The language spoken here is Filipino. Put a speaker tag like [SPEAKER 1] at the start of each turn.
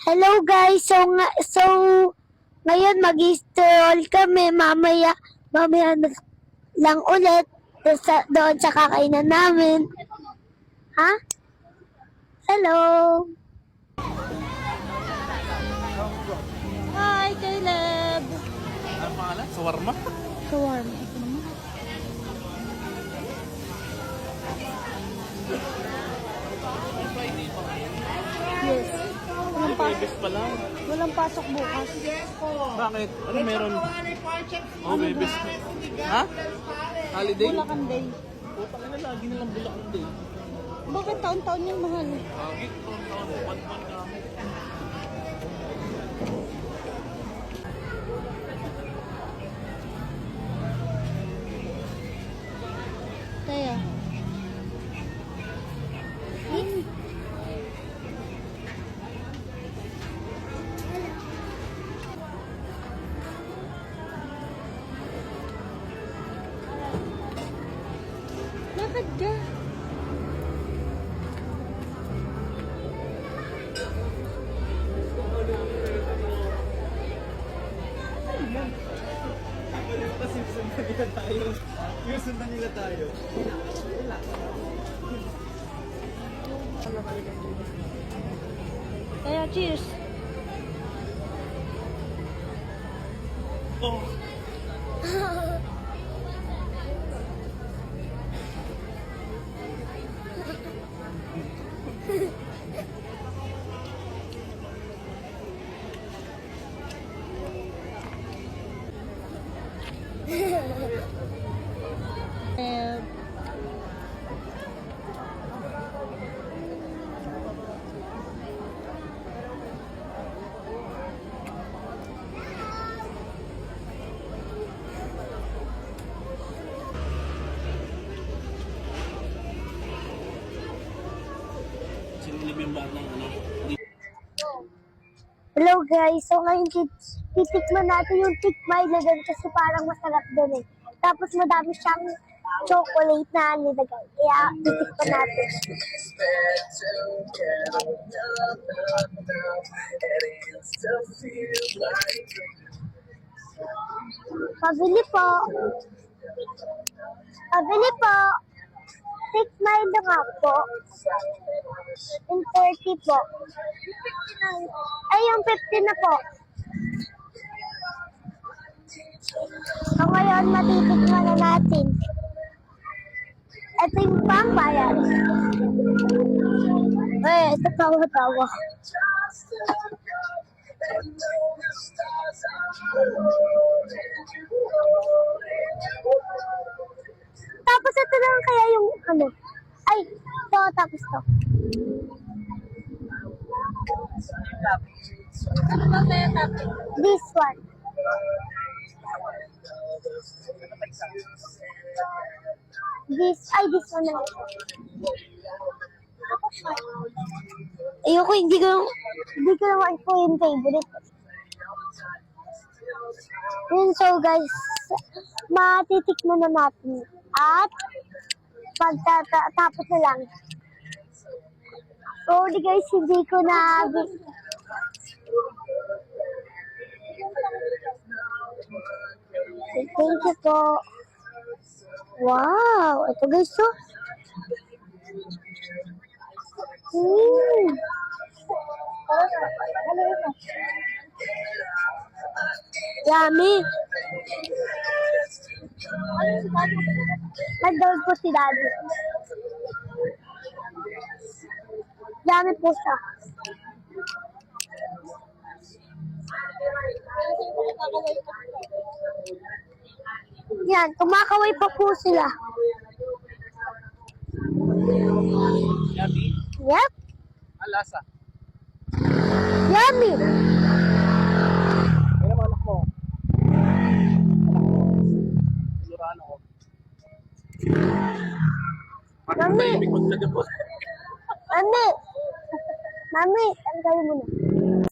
[SPEAKER 1] Hello guys, so ngayon mag-stroll kami mamaya lang ulit doon sa kakainan namin. Ha? Hello. Hi, Caleb.
[SPEAKER 2] Ano pangalan? Sawarma?
[SPEAKER 1] Kawan. Yes. Walang
[SPEAKER 2] Bebes pa lang.
[SPEAKER 1] Walang pasok bukas.
[SPEAKER 2] Bakit? Ano meron? Oh, bebes. Ha? Holiday?
[SPEAKER 1] Bulacan Day.
[SPEAKER 2] Putang ina, lagi nilang Bulacan Day.
[SPEAKER 1] Bakit taon-taon yung mahal?
[SPEAKER 2] Lagi, taon-taon. Pan-pan kami.
[SPEAKER 1] Kaya. Lakad ka.
[SPEAKER 2] Kasi sundan nila tayo. Yung sundan nila tayo.
[SPEAKER 1] Kaya cheers.
[SPEAKER 2] Oh. Sinilib yung bata ng ano.
[SPEAKER 1] Hello guys, so ngayon titikman natin yung tikmay na doon kasi parang masarap doon eh. Tapos madami siyang chocolate na nilagay. Kaya titikman natin. Pabili po. Pabili po. Tikmay na nga po. And 30 po. Ay, yung 50 na po. So ngayon, matitikman na natin. Ito yung pambayad. Eh, ito tawa-tawa. Tapos ito lang kaya yung ano. Ay, ito, tapos to. Ano ba kaya tapos? This one. This one na lang. Ayoko, hindi ko naman po yung favorite. Yun, so guys, matitikman na natin. At pagtatapos na lang. Sorry guys, hindi ko na... Thank you po. Wow! Ito guys, so. Yummy! Nag-down po si Daddy. Yummy po siya. Yan, kumakaway pa po sila.
[SPEAKER 2] Yummy?
[SPEAKER 1] Yep.
[SPEAKER 2] Alasa.
[SPEAKER 1] Yummy!
[SPEAKER 2] Kaya mo anak mo. Luraan ako.
[SPEAKER 1] Mami!
[SPEAKER 2] Ibig magdagapos.
[SPEAKER 1] Mami! Mami, ang gawin mo na.